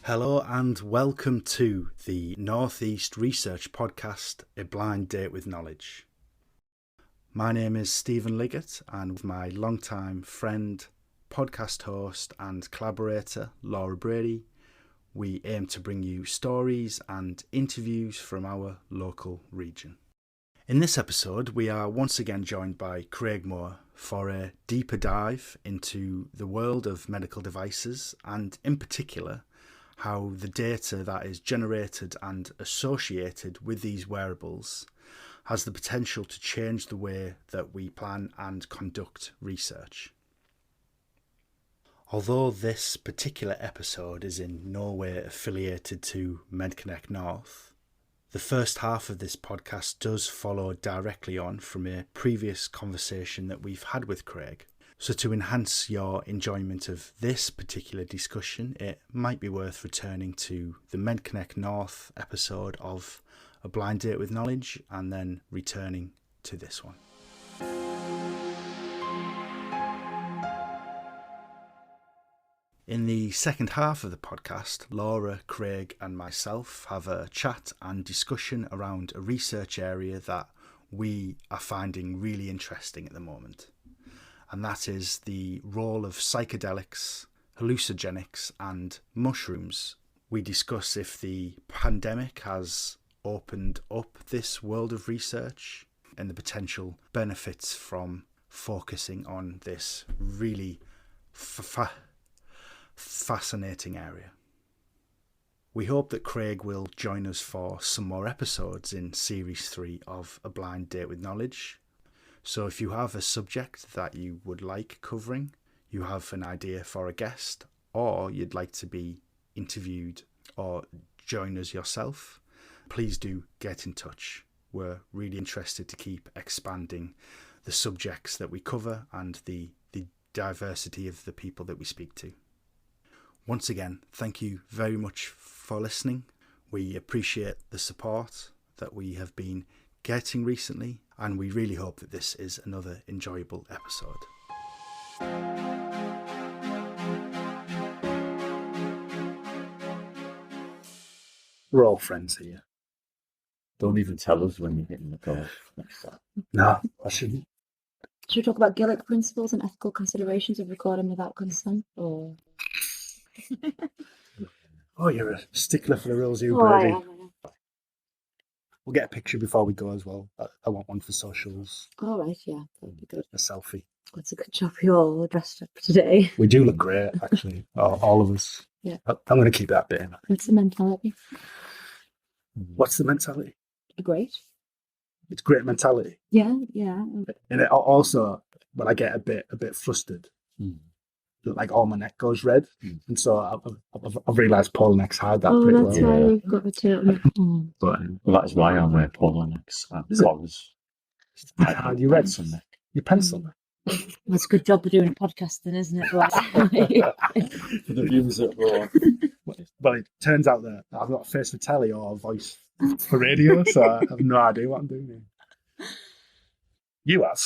Hello and welcome to the Northeast Research Podcast, A Blind Date with Knowledge. My name is Stephen Liggett, and with my longtime friend, podcast host and collaborator Laura Brady, we aim to bring you stories and interviews from our local region. In this episode, we are once again joined by Craig Mower for a deeper dive into the world of medical devices and, in particular, how the data that is generated and associated with these wearables has the potential to change the way that we plan and conduct research. Although this particular episode is in no way affiliated to MedConnect North, the first half of this podcast does follow directly on from a previous conversation that we've had with Craig. So to enhance your enjoyment of this particular discussion, it might be worth returning to the MedConnect North episode of A Blind Date with Knowledge and then returning to this one. In the second half of the podcast, Laura, Craig and myself have a chat and discussion around a research area that we are finding really interesting at the moment. And that is the role of psychedelics, hallucinogenics and mushrooms. We discuss if the pandemic has opened up this world of research and the potential benefits from focusing on this really fascinating area. We hope that Craig will join us for some more episodes in Series 3 of A Blind Date with Knowledge. So if you have a subject that you would like covering, you have an idea for a guest, or you'd like to be interviewed or join us yourself, please do get in touch. We're really interested to keep expanding the subjects that we cover and the diversity of the people that we speak to. Once again, thank you very much for listening. We appreciate the support that we have been getting recently, and we really hope that this is another enjoyable episode. We're all friends here. Don't even tell us when you're hitting the call. No, I shouldn't. Should we talk about Gillick principles and ethical considerations of recording without consent? Or Oh, you're a stickler for the rules, you, I Brady. am. We'll get a picture before we go as well. I want one for socials, All right, yeah, that'd be good. a selfie. That's a good job. You're all dressed up today. We do look great, actually, all of us. Yeah. I'm going to keep that bit in. It's the mentality. What's the mentality? Great. It's great mentality. Yeah. And it also, when I get a bit flustered, like all my neck goes red, and so I've realised polo necks hide that pretty that's well. why Yeah. we've got the turtleneck. But Well, that is why I wear polo necks and Is it? gloves. hide your red, Pencil neck. your pencil. That's a good job we're doing a podcast then, isn't it? For the viewers at home. Well, it turns out that I've got a face for telly or a voice for radio, so I have no idea what I'm doing here. You have.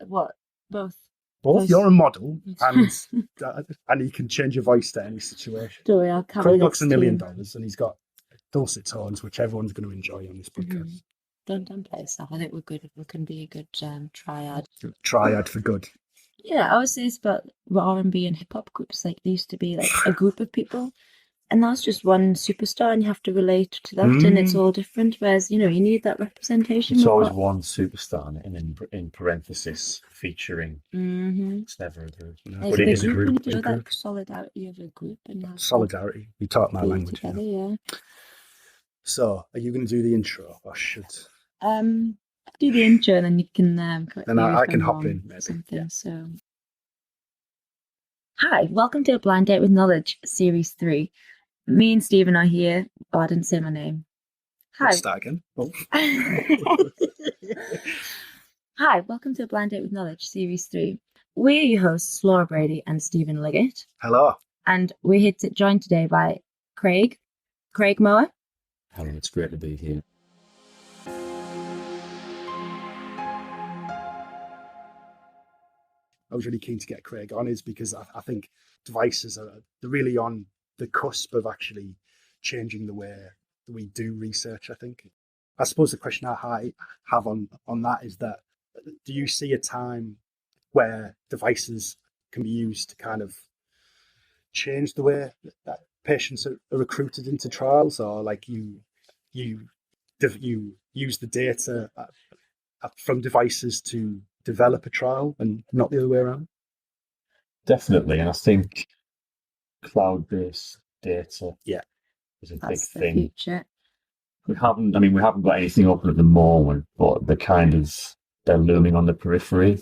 What? Both. Both. You're a model, and you can change your voice to any situation. Don't worry, I'll carry Craig this looks $1 million, too. and he's got dulcet tones, which everyone's going to enjoy on this podcast. Don't downplay yourself. I think we're good. We can be a good triad. Triad for good. Yeah, I always say this about R&B and hip hop groups. Like, there used to be like a group of people, and that's just one superstar, and you have to relate to that, and it's all different. Whereas, you need that representation. It's of always what- one superstar and in parenthesis featuring. Mhm. It's never a group. No, Like But it the is a group. and A that group. solidarity of a group and have Solidarity. You talk my be language together. now. Yeah. So, are you going to do the intro, or should? Do the intro, and then you can correct Then me I if can I'm hop wrong in, or maybe, something. yeah. So, hi, welcome to A Blind Date with Knowledge, Series 3. Me and Stephen are here. Oh, I didn't say my name. Hi. Let's start again. Oh. Hi, welcome to A Blind Date with Knowledge, Series 3. We're your hosts, Laura Brady and Stephen Liggett, Hello. and we're here joined today by Craig Mower. Hello, it's great to be here. I was really keen to get Craig on is because I think devices they're really on the cusp of actually changing the way that we do research, I think. I suppose the question I have on that is that, do you see a time where devices can be used to kind of change the way that patients are recruited into trials, or like you use the data from devices to develop a trial and not the other way around? Definitely, and I think cloud-based data Yeah. is a big That's the thing. future. We haven't got anything open at the moment, but they're looming on the periphery.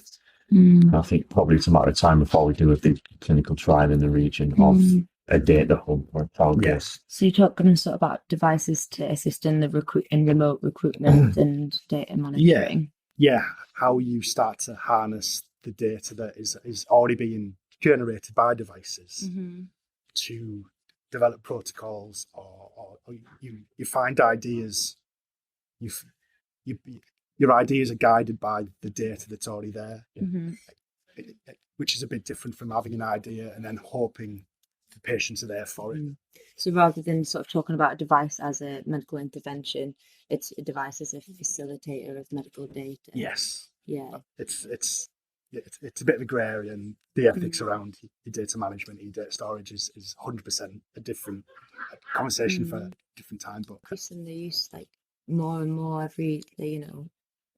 And I think probably it's a matter of time before we do a big clinical trial in the region of a data hub or a cloud-based. So you're talking sort of about devices to assist in the remote recruitment and data monitoring. Yeah, how you start to harness the data that is already being generated by devices to develop protocols, or you find ideas. Your ideas are guided by the data that's already there, which is a bit different from having an idea and then hoping the patients are there for it. So rather than sort of talking about a device as a medical intervention, it's a device as a facilitator of medical data. Yes. Yeah. It's a bit of a grey area, and the ethics around your data management, your data storage is 100% a different conversation for a different time. But increasing the use, like more and more every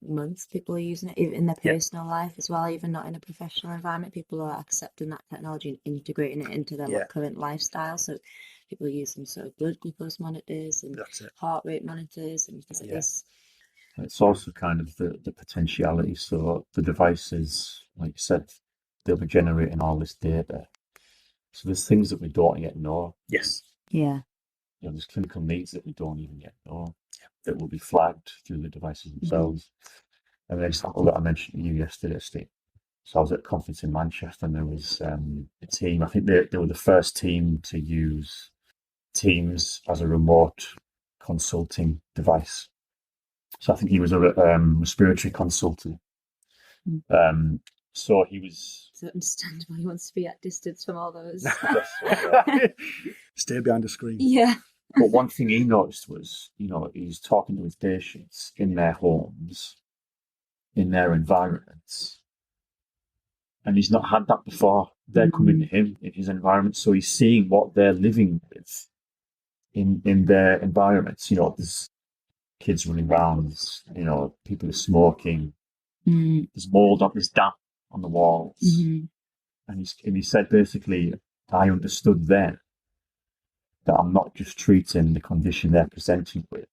months, people are using it even in their personal life as well, even not in a professional environment. People are accepting that technology and integrating it into their current lifestyle. So people are using sort of blood glucose monitors and heart rate monitors and things like this. It's also kind of the potentiality. So the devices, like you said, they'll be generating all this data. So there's things that we don't yet know. Yes. Yeah. There's clinical needs that we don't even yet know that will be flagged through the devices themselves. And an example that I mentioned to you yesterday, Steve. So I was at a conference in Manchester, and there was a team. I think they were the first team to use Teams as a remote consulting device. So I think he was a respiratory consultant. So he was. So understand why he wants to be at distance from all those. Stay behind the screen. Yeah. But one thing he noticed was, he's talking to his patients in their homes, in their environments, and he's not had that before. They're coming to him in his environment, so he's seeing what they're living with in their environments. There's kids running around, people are smoking, there's mold up, there's damp on the walls. And he said basically, I understood then that I'm not just treating the condition they're presenting with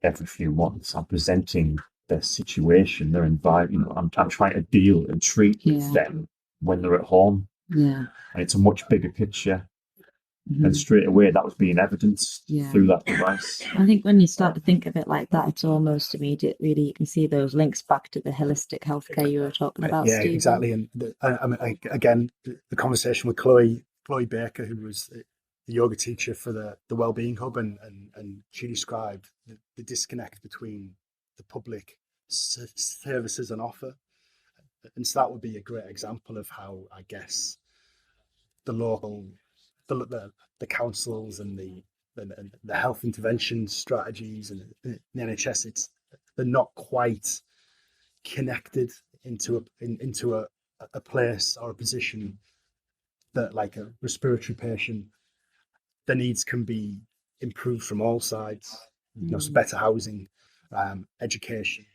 every few months. I'm presenting their situation, their environment. I'm trying to deal and treat with them when they're at home. Yeah. And it's a much bigger picture. And straight away that was being evidenced through that device. I think when you start to think of it like that, it's almost immediate. Really, you can see those links back to the holistic healthcare you were talking about. Yeah, Stephen. Exactly. And again, the conversation with Chloe Baker, who was the yoga teacher for the Wellbeing Hub, and she described the disconnect between the public services on offer, and so that would be a great example of how, I guess, the local. The councils and the health intervention strategies and the NHS, they're not quite connected into a place or a position that, like a respiratory patient, the needs can be improved from all sides. So better housing, education,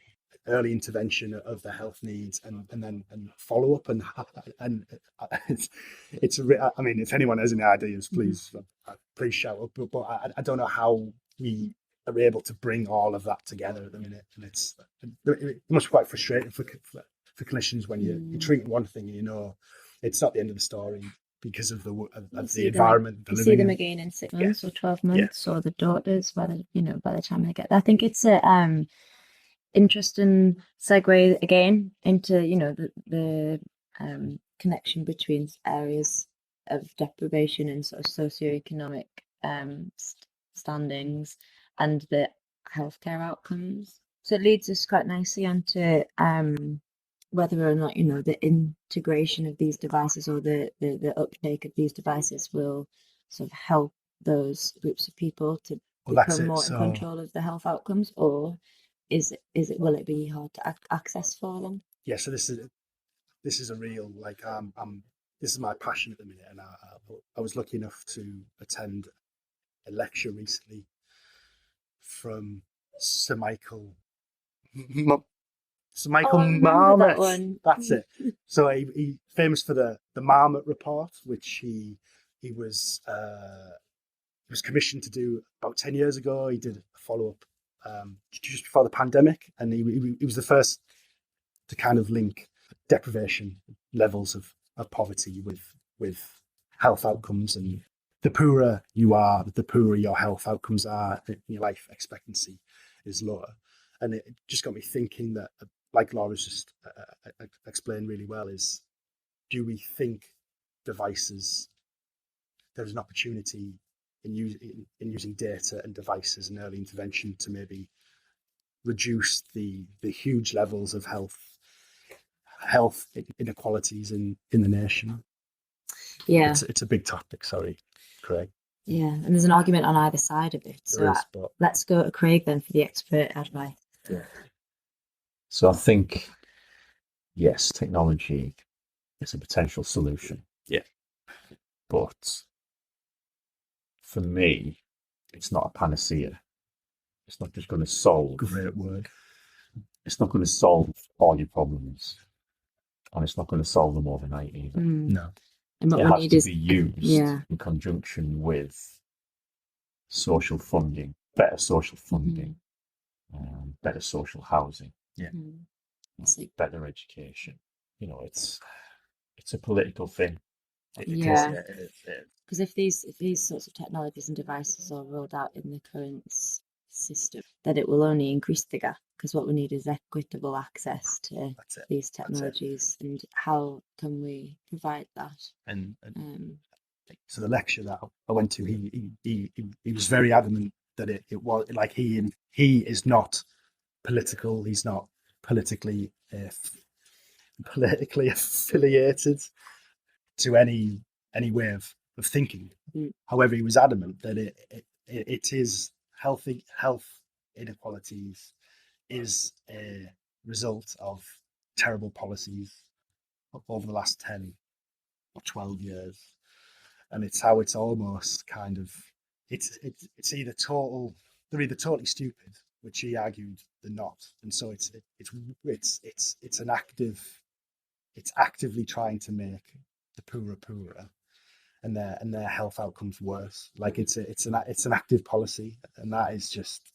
early intervention of the health needs, and then follow up, and it's I mean, if anyone has any ideas, please shout up. But I don't know how we are able to bring all of that together at the minute, and it must be quite frustrating for clinicians when you're treating one thing and it's not the end of the story because of the environment. You see them again in 6 months or 12 months, or the daughters by the time they get there. I think it's a interesting segue again into the connection between areas of deprivation and sort of socioeconomic standings and the healthcare outcomes. So it leads us quite nicely onto whether or not the integration of these devices or the uptake of these devices will sort of help those groups of people to Well, that's become it. more in So control of the health outcomes, or will it be hard to access for them? yeah, so this is a real, like, this is my passion at the minute, and I was lucky enough to attend a lecture recently from Sir Michael Sir Michael Oh, I remember that Marmot. one. That's it. So he famous for the Marmot report, which he was commissioned to do about 10 years ago. He did a follow up just before the pandemic, and he was the first to kind of link deprivation levels of poverty with health outcomes. And the poorer you are, the poorer your health outcomes are, your life expectancy is lower. And it just got me thinking that, like Laura's just explained really well, is, do we think devices, there's an opportunity in using data and devices and early intervention to maybe reduce the huge levels of health inequalities in the nation? Yeah. It's a big topic. Sorry, Craig. Yeah, and there's an argument on either side of it. So let's go to Craig then for the expert advice. Yeah. So I think, yes, technology is a potential solution. Yeah. But for me, it's not a panacea. It's not just going to solve. Great word. It's not going to solve all your problems, and it's not going to solve them overnight either. No. And what it we has need to is be used in conjunction with social funding, better social funding, better social housing, better education. You know, it's a political thing. Because if these sorts of technologies and devices are rolled out in the current system, then it will only increase the gap. Because what we need is equitable access to these technologies, and how can we provide that? And so the lecture that I went to, he was very adamant that it was like he is not political. He's not politically affiliated to any way of thinking. However, he was adamant that it is health inequalities is a result of terrible policies over the last 10 or 12 years. And it's how it's almost kind of, it's either they're either totally stupid, which he argued they're not. And so it's actively trying to make the poorer and their health outcomes worse. Like it's an active policy, and that is just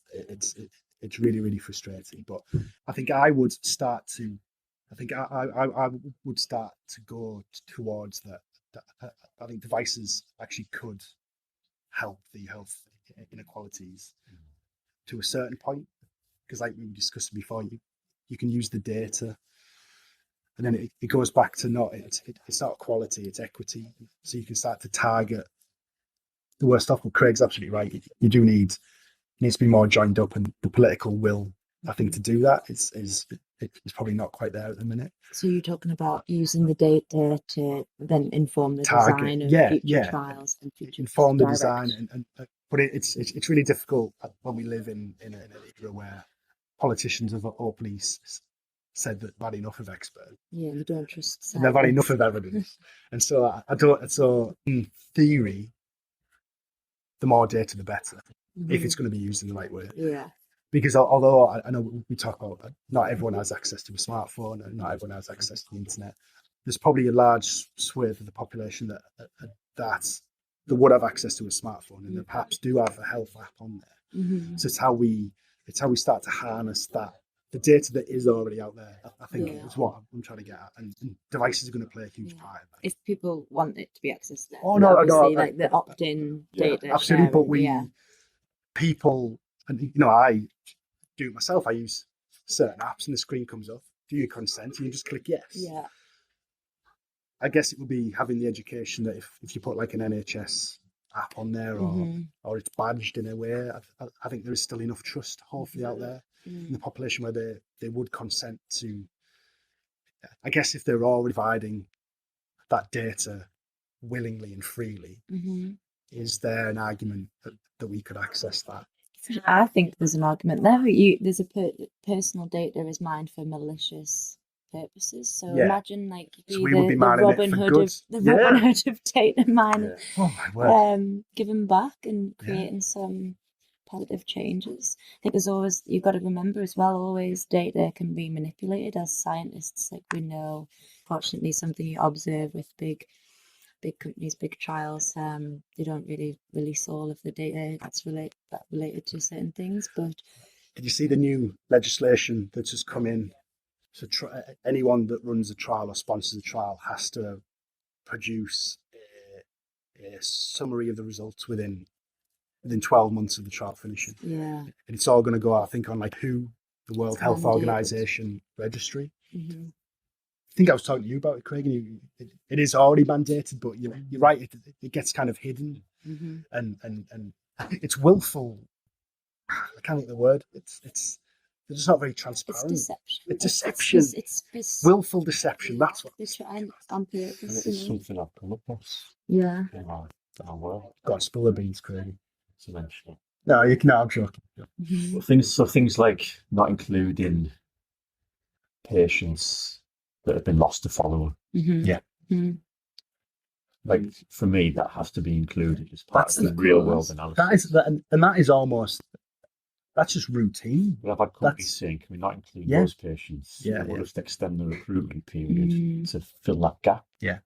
it's really, really frustrating. But I think I would start to go towards that. I think devices actually could help the health inequalities to a certain point, because like we discussed before, you can use the data, and then it goes back to it's not equality, it's equity. So you can start to target the worst off. But Craig's absolutely right. You do needs to be more joined up, and the political will, I think, to do that is probably not quite there at the minute. So you're talking about using the data to then inform the design of future trials and future inform the design, and but it's really difficult when we live in an era where politicians have openly said that they've had enough of experts. Yeah, you don't trust. And they've had enough of evidence, and so I don't. So in theory, the more data, the better, if it's going to be used in the right way. Yeah. Because although I know we talk about not everyone has access to a smartphone and not everyone has access to the internet, there's probably a large swathe of the population that would have access to a smartphone and that perhaps do have a health app on there. So it's how we start to harness the data that is already out there. I think is what I'm trying to get at, and devices are going to play a huge part of that. If people want it to be accessed, like the opt-in data. Absolutely, sharing, but people. And I do it myself. I use certain apps, and the screen comes up. Do you consent? You just click yes. Yeah. I guess it would be having the education that if you put like an NHS app on there, or it's badged in a way, I think there is still enough trust, hopefully, out there in the population where they would consent to. I guess if they're all providing that data willingly and freely, is there an argument that we could access that? I think there's an argument there. There's personal data is mined for malicious purposes. So Yeah. imagine like So be we would be the mining it Robin for Hood good. of the Robin Hood of data mining, Yeah. Oh my word. giving back and creating some positive changes. I think there's always, you've got to remember as well, always data can be manipulated as scientists. Like we know, fortunately, something you observe with big companies, big trials, they don't really release all of the data that's related to certain things. But did you see the new legislation that's just come in? So anyone that runs a trial or sponsors a trial has to produce a summary of the results within 12 months of the trial finishing. Yeah. And it's all going to go, I think, on like the World Health mandated. Organization registry. Mm-hmm. I think I was talking to you about it, Craig, and it is already mandated, but you're right, it gets kind of hidden, Mm-hmm. and it's willful. I can't think of the word. It's they're just not very transparent. It's deception. It's deception. It's willful deception. That's what. They're trying on purpose. And it's something I've come across Yeah. in our world. Got to spill the beans, Craig. To mention it. No, you can. I'm joking. Mm-hmm. Well, things like not including patients that have been lost to follow-up. Mm-hmm. Yeah. Mm-hmm. Like for me, that has to be included as part That's of the of real course. world analysis. That is that, and that is almost. That's just routine. But I've had companies saying, can we not include Yeah. those patients? Yeah, We'll yeah. just extend the recruitment period Mm. to fill that gap. Yeah.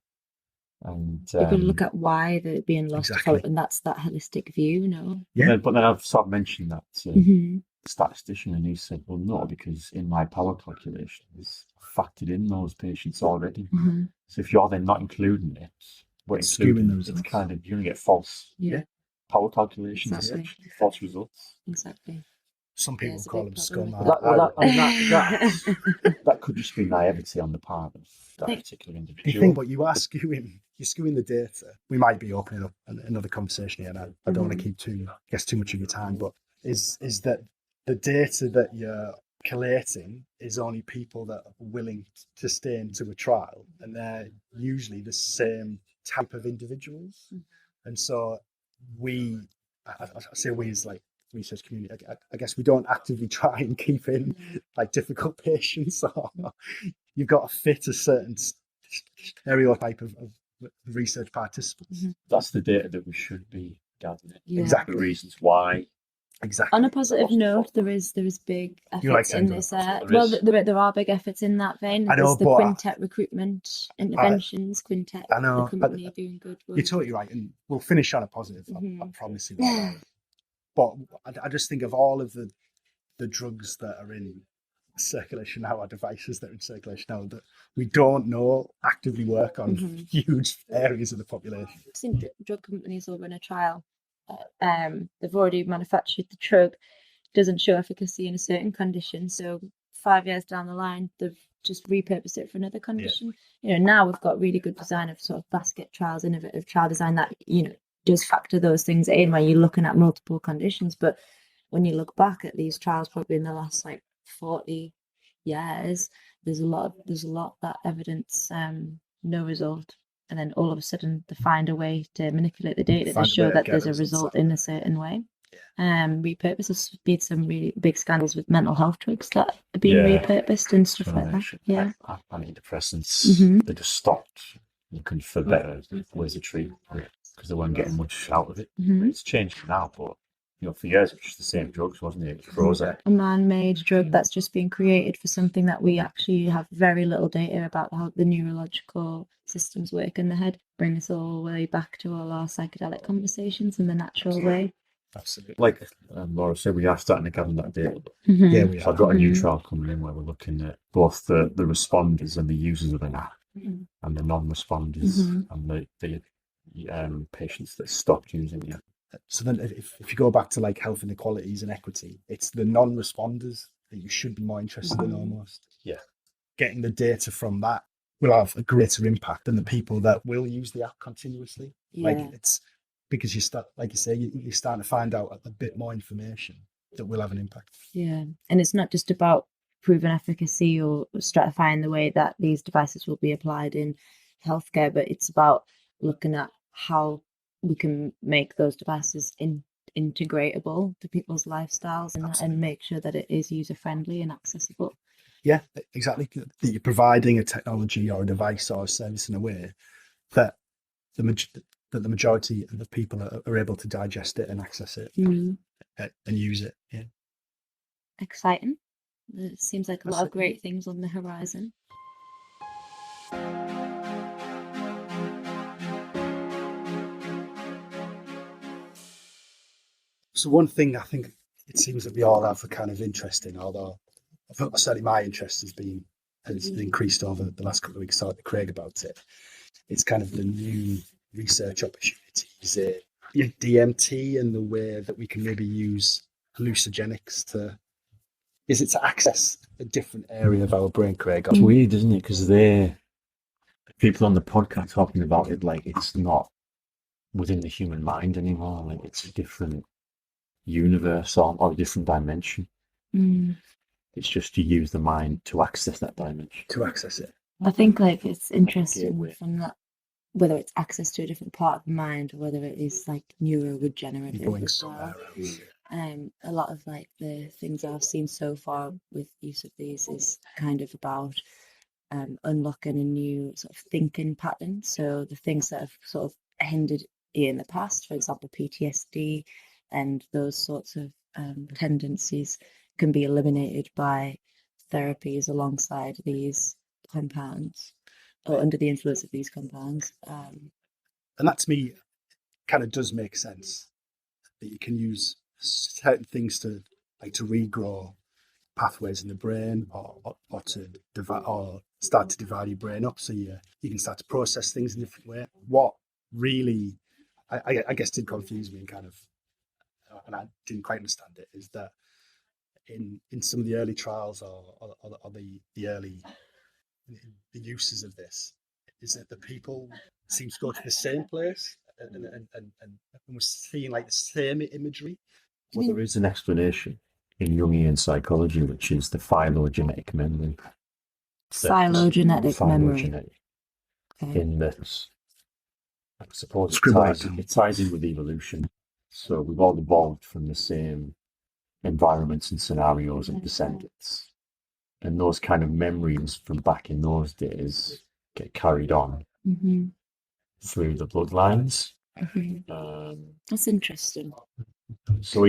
And You've got to look at why they're being lost to Exactly. follow, and that's that holistic view, no? Yeah. but then I've sort of mentioned that to Mm-hmm. the statistician, and he said, well, no, because in my power calculations, I've factored in those patients already. Mm-hmm. So if you're then not including it, we're It's including skewing the it's results. kind of, you're going to get false Yeah, power calculations, Exactly. essentially, false results. exactly. Some people it's a call big them problem. scum. That could just be naivety on the part of that particular Do you individual. think, but you're skewing the data. We might be opening up another conversation here, and I don't want to keep too much of your time, but is that the data that you're collating is only people that are willing to stay into a trial, and they're usually the same type of individuals. And so I say we as like research community, I guess we don't actively try and keep in like difficult patients, or you've got to fit a certain stereotype of research participants. Mm-hmm. That's the data that we should be gathering. Yeah. Exactly. The reasons why. Exactly. On a positive note, there is big You like efforts in Sandra? this. There Well, is. there are big efforts in that vein. I know, There's the but Quintet recruitment interventions. Quintet, I know, the company doing good work. You're totally right, and we'll finish on a positive. I promise you that. But I just think of all of the drugs that are in circulation now, or devices that are in circulation now, that we don't know actively work on huge areas of the population. I've seen drug companies will run a trial. They've already manufactured the drug, doesn't show efficacy in a certain condition. So 5 years down the line, they've just repurposed it for another condition. You know, now we've got really good design of sort of basket trials, innovative trial design that, you know, does factor those things in when you're looking at multiple conditions. But when you look back at these trials, probably in the last like 40 years, there's a lot that evidence, no result. And then all of a sudden they find a way to manipulate the data to show that there's a result in a certain way. Repurpose has been some really big scandals with mental health drugs that have been repurposed and stuff like that. Yeah. Antidepressants, they just stopped looking for better ways to treat it because they weren't getting much out of it. It's changed now, but you know, for years it was just the same drugs, wasn't it? Prozac. A man-made drug that's just been created for something that we actually have very little data about, how the neurological systems work in the head. Bring us all the way back to all our psychedelic conversations in the natural way. Absolutely. Like Laura said, we are starting to gather that data. Yeah, we So are. I've got a new trial coming in where we're looking at both the responders and the users of an app, and the non-responders and the patients that stopped using the app. So then if you go back to like health inequalities and equity, it's the non-responders that you should be more interested in almost. Yeah. Getting the data from that will have a greater impact than the people that will use the app continuously. Yeah. Like it's because you start, like you say, you're starting to find out a bit more information that will have an impact. Yeah. And it's not just about proven efficacy or stratifying the way that these devices will be applied in healthcare, but it's about looking at how we can make those devices integratable to people's lifestyles and make sure that it is user friendly and accessible. Yeah, exactly. That you're providing a technology or a device or a service in a way that the majority of the people are able to digest it and access it and use it. Yeah. Exciting. It seems like a lot of great things on the horizon. So one thing I think it seems that we all have a kind of interest in, although certainly my interest has increased over the last couple of weeks, talking to Craig about it. It's kind of the new research opportunities, DMT, and the way that we can maybe use hallucinogenics to access a different area of our brain, Craig. It's weird, isn't it? Because people on the podcast talking about it like it's not within the human mind anymore. Like it's a different universe or a different dimension. It's just to use the mind to access that dimension. To access it. I think like it's interesting from that, whether it's access to a different part of the mind or whether it is like neuroregenerative as well. A lot of like the things I've seen so far with use of these is kind of about unlocking a new sort of thinking pattern. So the things that have sort of hindered in the past, for example, PTSD and those sorts of tendencies can be eliminated by therapies alongside these compounds or under the influence of these compounds. And that to me kind of does make sense, that you can use certain things to regrow pathways in the brain or to start to divide your brain up so you can start to process things in a different way. What really I guess did confuse me and kind of and I didn't quite understand it is that in some of the early trials or the early the uses of this is that the people seem to go to the same place and we're seeing like the same imagery. Well, there is an explanation in Jungian psychology, which is the phylogenetic memory. Phylogenetic memory. Okay. In that, I suppose it ties in with evolution. So we've all evolved from the same environments and scenarios and descendants. And those kind of memories from back in those days get carried on through the bloodlines. That's interesting. So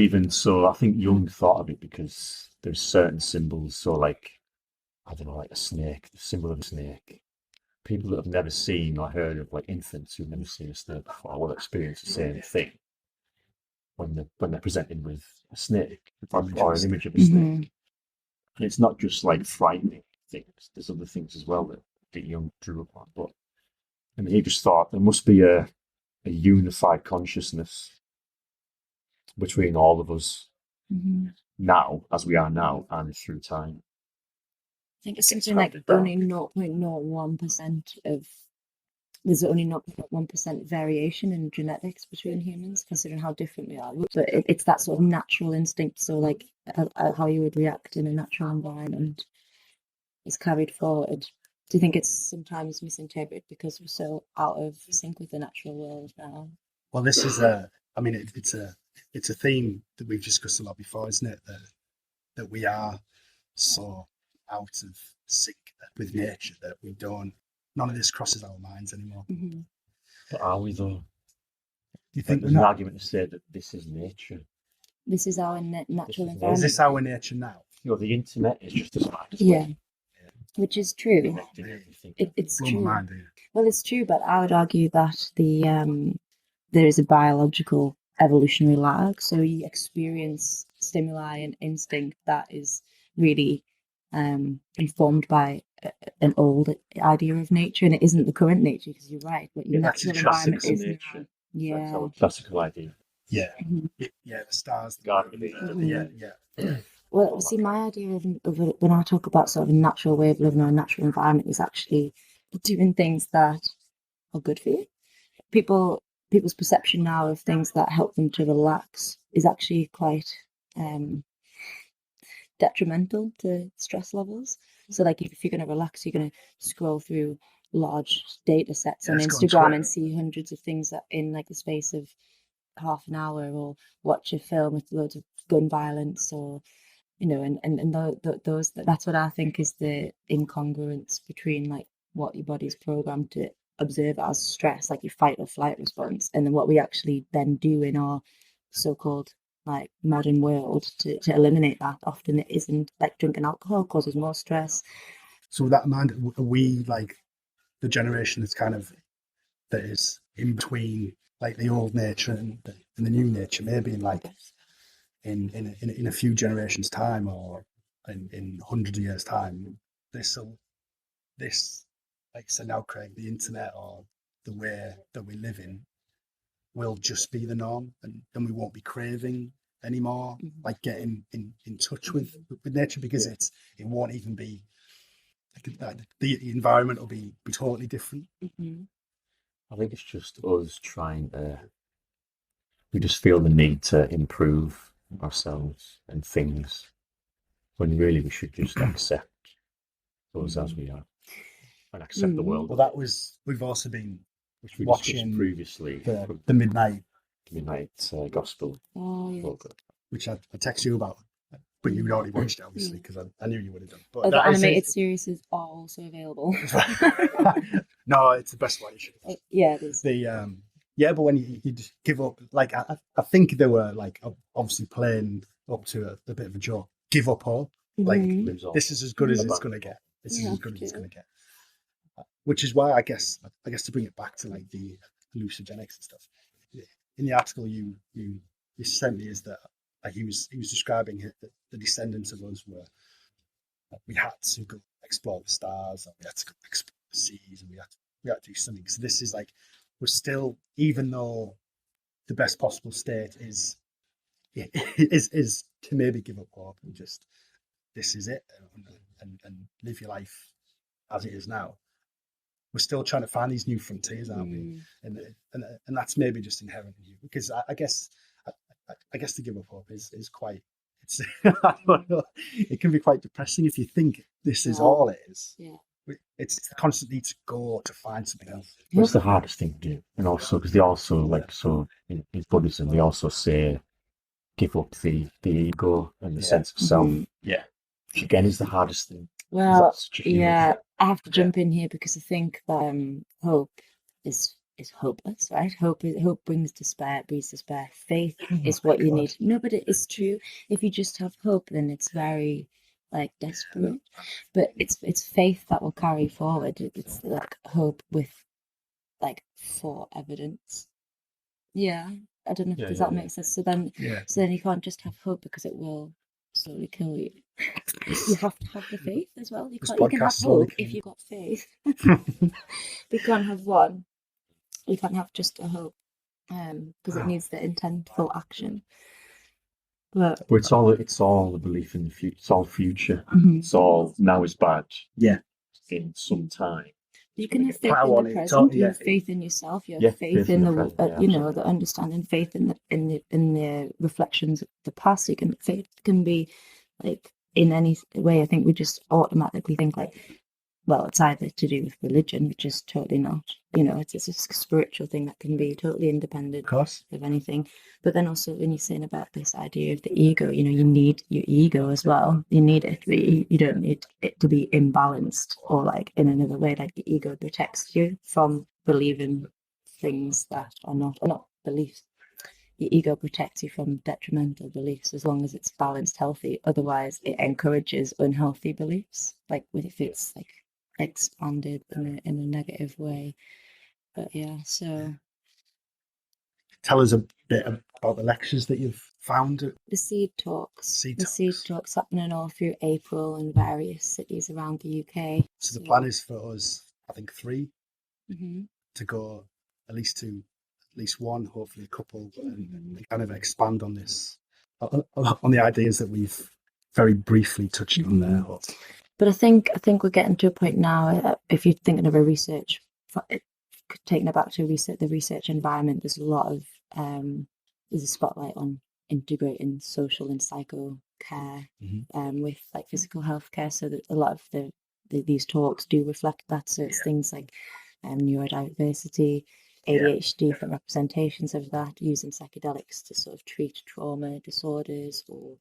I think Jung thought of it because there's certain symbols. So like, I don't know, like a snake, the symbol of a snake. People that have never seen or heard of, like infants who've never seen a snake before, will experience the same thing when they're presented with a snake or an image of a snake. And it's not just like frightening things. There's other things as well that Jung drew upon. But he just thought there must be a unified consciousness between all of us now, as we are now, and through time. I think it's something like only 0.01% of there's only 0.1% variation in genetics between humans, considering how different we are. But it's that sort of natural instinct. So like how you would react in a natural environment is carried forward. Do you think it's sometimes misinterpreted because we're so out of sync with the natural world now? Well, this is it's a theme that we've discussed a lot before, isn't it? That we are so out of sync with nature that none of this crosses our minds anymore. But are we though? Do you think there's an argument to say that this is nature? This is our natural environment. Is this our nature now? The internet is just as bad as which is true. It's true. Mind, well, it's true, but I would argue that there is a biological evolutionary lag. So you experience stimuli and instinct that is really informed by an old idea of nature, and it isn't the current nature, because you're right. What your natural environment is nature. Yeah. That's our classical idea. Yeah. Yeah, the stars. The garden. Yeah. Well, see, my idea of when I talk about sort of a natural way of living or a natural environment is actually doing things that are good for you. People's perception now of things that help them to relax is actually quite detrimental to stress levels. So like if you're going to relax, you're going to scroll through large data sets on let's go on Instagram Twitter. and see hundreds of things that in like the space of half an hour, or watch a film with loads of gun violence, or those that's what I think is the incongruence between like what your body's programmed to observe as stress, like your fight or flight response, and then what we actually then do in our so-called like modern world to eliminate that. Often it isn't. Like drinking alcohol causes more stress. So with that in mind, are we like the generation that is in between like the old nature and the new nature, maybe in like in a few generations time, or in hundreds of years time, this like so now, Craig, the internet or the way that we live in will just be the norm, and we won't be craving anymore, like getting in touch with nature, because it won't even be like, the environment will be totally different. I think it's just us trying to. We just feel the need to improve ourselves and things, when really we should just accept us as we are and accept the world. Well, we've also been Which we watching discussed previously, the midnight gospel program, which I texted you about, but you'd already watched it, obviously, because I knew you would have done. But the animated series is also available. No, it's the best one. You should. Yeah, it is. But when you just give up, like I think they were like obviously playing up to a bit of a joke. Give up hope. Like this is as good as it's gonna get. This is as good as it's gonna get. Which is why I guess to bring it back to like the hallucinogenics and stuff. In the article you sent me, is that he was describing it, that the descendants of us were, we had to go explore the stars, and we had to go explore the seas, and we had to do something. So this is like, we're still, even though the best possible state is to maybe give up hope and just, this is it, and live your life as it is now. We're still trying to find these new frontiers, aren't we? And that's maybe just inherent in you, because I guess to give up hope is quite. It's I don't know. It can be quite depressing if you think this is all it is. Yeah. It's the constant need to go to find something else. What's the hardest thing to do? And also, because they also in Buddhism, they also say give up the ego and the sense of self. Yeah. Which again is the hardest thing. Well, I have to jump in here, because I think that hope is hopeless, right? Hope brings despair, breeds despair. Faith is what you need. No, but it is true. If you just have hope, then it's very like desperate. But it's faith that will carry forward. It's like hope with like for evidence. Yeah, I don't know if does that make sense. So then you can't just have hope, because it will slowly kill you. You have to have the faith as well. You can have hope if you've got faith. You can't have one. You can't have just a hope, because it needs the intentful action. But it's all the belief in the future. It's all future. It's all now is bad. Yeah. In some time. You can have faith in the present. You have faith in yourself. You have faith in the the understanding. Faith in the reflections of the past. Faith can be like in any way. I think we just automatically think like, well, it's either to do with religion, which is totally not. It's a spiritual thing that can be totally independent of anything. But then also when you're saying about this idea of the ego, you need your ego as well. You need it, but you don't need it to be imbalanced or like in another way. Like the ego protects you from believing things that are not beliefs. Your ego protects you from detrimental beliefs as long as it's balanced, healthy. Otherwise, it encourages unhealthy beliefs. Like if it's like expanded in a negative way. But so tell us a bit about the lectures that you've found. The seed talks happening all through April in various cities around the UK. So the plan is for us, I think 3 to go at least one, hopefully a couple, and kind of expand on this, on the ideas that we've very briefly touched on there. But I think we're getting to a point now. If you're thinking of taking it back to the research environment, there's a lot of there's a spotlight on integrating social and psycho care with like physical health care. So that a lot of the these talks do reflect that. So it's things like neurodiversity, ADHD, different representations of that, using psychedelics to sort of treat trauma disorders, or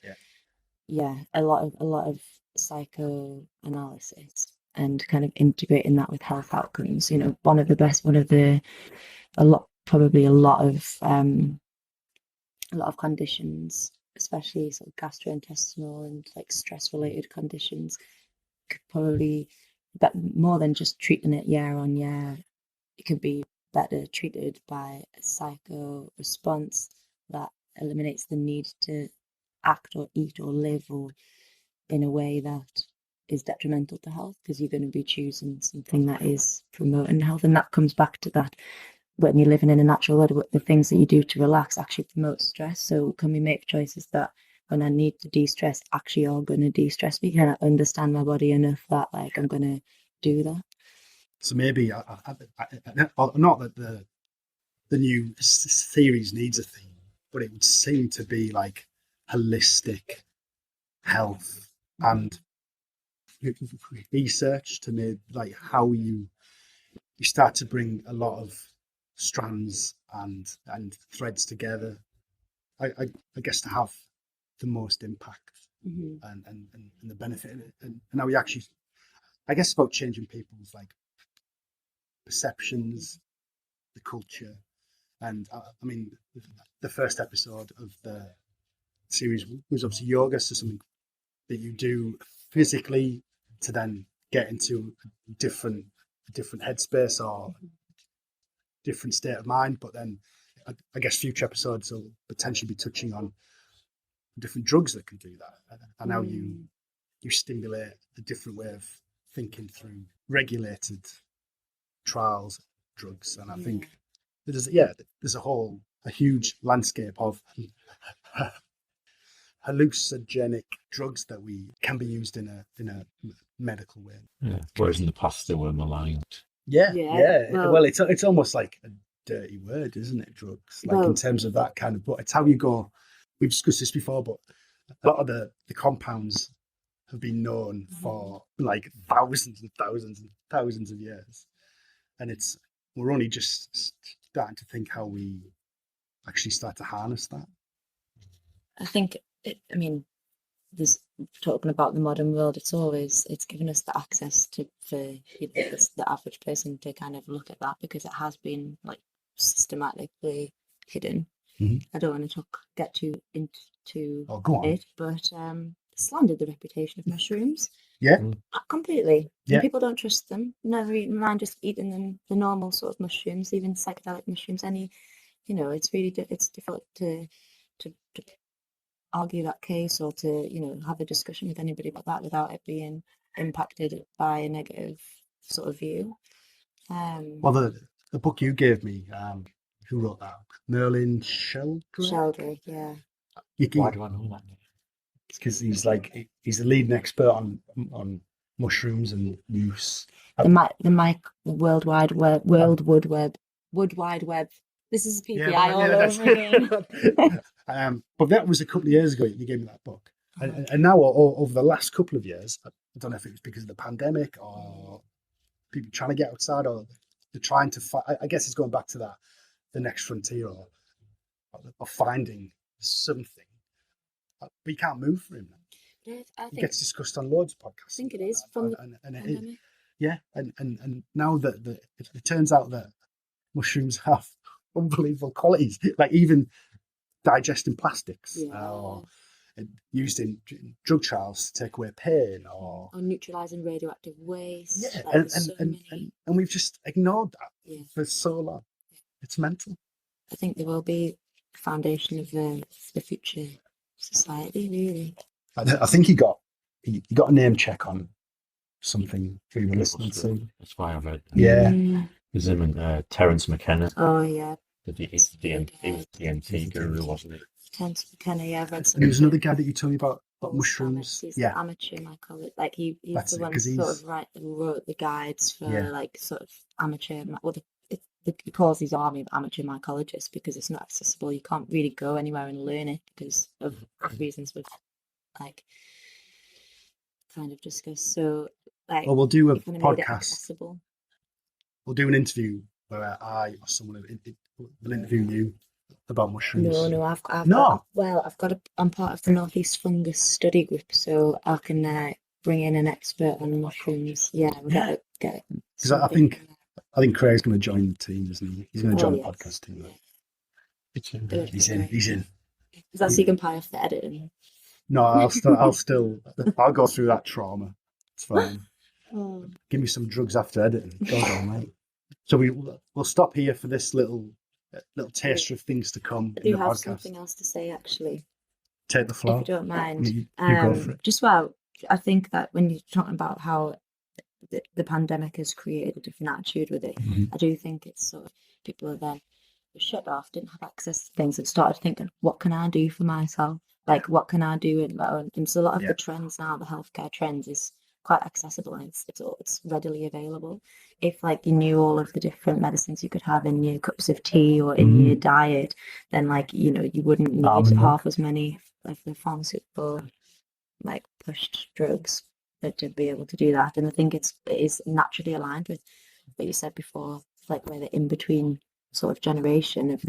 a lot of psychoanalysis, and kind of integrating that with health outcomes. You know, a lot of conditions, especially sort of gastrointestinal and like stress related conditions, could probably, but more than just treating it year on year, it could be better treated by a psycho response that eliminates the need to act or eat or live or in a way that is detrimental to health, because you're going to be choosing something that is promoting health. And that comes back to that, when you're living in a natural world, the things that you do to relax actually promote stress. So can we make choices that when I need to de-stress actually are going to de-stress me? Can I understand my body enough that like I'm going to do that? So maybe, not that the new series needs a theme, but it would seem to be like holistic health and research to me, like how you start to bring a lot of strands and threads together. I guess to have the most impact and the benefit of it, and now we actually, I guess, about changing people's like perceptions, the culture, and I mean, the first episode of the series was obviously yoga, so something that you do physically to then get into a different headspace or different state of mind. But then I guess future episodes will potentially be touching on different drugs that can do that, and how you stimulate a different way of thinking through regulated trials drugs. And I think there's a huge landscape of hallucinogenic drugs that can be used in a medical way. Yeah. Whereas in the past they were maligned. Well, it's almost like a dirty word, isn't it? Drugs, like in terms of that kind of. But it's how you go. We've discussed this before, but a lot of the compounds have been known for like thousands and thousands and thousands of years, and we're only just starting to think how we actually start to harness that. I think there's, talking about the modern world, it's given us the access for the average person to kind of look at that, because it has been like systematically hidden. I don't want to get too into it, but slandered the reputation of mushrooms. Completely. And people don't trust them. Never mind just eating them, the normal sort of mushrooms, even psychedelic mushrooms. It's really it's difficult to argue that case, or to have a discussion with anybody about that without it being impacted by a negative sort of view. Well, the book you gave me, who wrote that? Merlin Sheldrake, yeah. Why do I know that? Because he's the leading expert on mushrooms and use. The World Wide Web. This is PPI all over me. But that was a couple of years ago. You gave me that book, and now over the last couple of years, I don't know if it was because of the pandemic or people trying to get outside, or they're trying to find. I guess it's going back to that, the next frontier, or finding something. But you can't move for him. I think it gets discussed on loads of podcasts. I think it is from the pandemic. And now that it turns out that mushrooms have unbelievable qualities, like even digesting plastics, or used in drug trials to take away pain, or neutralizing radioactive waste. And we've just ignored that for so long. It's mental. I think there will be a foundation of the future society, really. I think he got a name check on something we were listening to. That's why I read. There's him and Terence McKenna. Oh yeah. He was the DMT guru, wasn't he? Terence McKenna, yeah, I've read some. And there was another guy that you told me about mushrooms. He's the amateur mycologist. Like he's the one who wrote the guides for like sort of amateur. Well, he calls his army of amateur mycologists because it's not accessible. You can't really go anywhere and learn it because of reasons we've like kind of discussed. So Like, Well, we'll do a you kind of made it podcast. accessible. We'll do an interview where I or someone will interview you about mushrooms. No, I'm part of the Northeast Fungus Study Group, so I can bring in an expert on mushrooms. Yeah, we get Because I think Craig's going to join the team, isn't he? He's going to join the podcast team. Yeah. He's in. Is that so you can pie off the editing? No, I'll go through that trauma. It's fine. Oh. Give me some drugs after editing. God almighty. So we'll stop here for this little taster of things to come I in do the have podcast. something else to say, actually. Take the floor. If you don't mind. You go for it. Just I think that when you're talking about how the pandemic has created a different attitude with it, Mm-hmm. I do think it's sort of people are then shut off, didn't have access to things, and started thinking, what can I do for myself? Like, what can I do in my own? And so a lot of the trends now, the healthcare trends, is quite accessible and it's readily available. If like you knew all of the different medicines you could have in your cups of tea or in your diet, then like you wouldn't need half as many of the pharmaceutical like pushed drugs to be able to do that. And I think it is naturally aligned with what you said before, like where the in between sort of generation of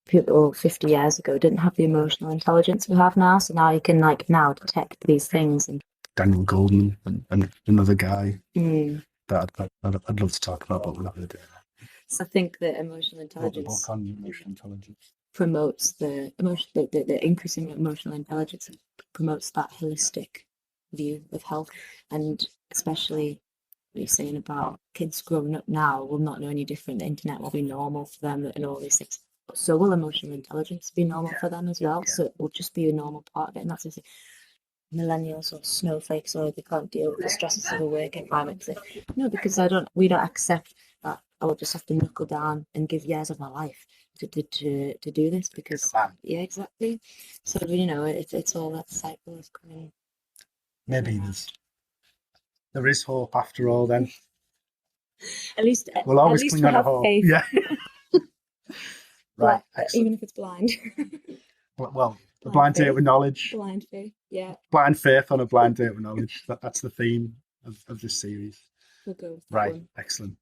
people 50 years ago didn't have the emotional intelligence we have now. So now you can now detect these things. And Daniel Goldman and another guy that I'd love to talk about, but we're not going to do that. So I think that emotional intelligence promotes the increasing emotional intelligence promotes that holistic view of health, and especially what you're saying about kids growing up now will not know any different. The internet will be normal for them and all these things. So will emotional intelligence be normal for them as well? So it will just be a normal part of it, and that's the thing. Millennials or snowflakes, or they can't deal with the stresses of a work environment. No, because we don't accept that I will just have to knuckle down and give years of my life to do this, because exactly. So it's all that cycle is coming. Maybe there is hope after all. Then at least we'll always at least cling on to have hope. faith. Yeah. Right. Even if it's blind. Well, a blind date with knowledge. Blind faith, yeah. Blind faith on a blind date with knowledge. That's the theme of this series. We'll go with that one. Excellent.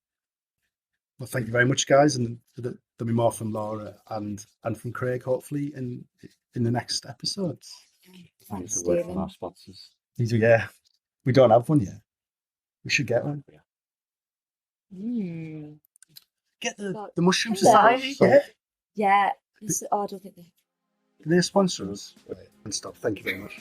Well, thank you very much, guys, and there'll be more from Laura and from Craig, hopefully, in the next episodes. Thanks for working on our sponsors. We don't have one yet. We should get one. Get the Mushroom Society. Yeah. I don't think they sponsor us. And stuff. Thank you very much.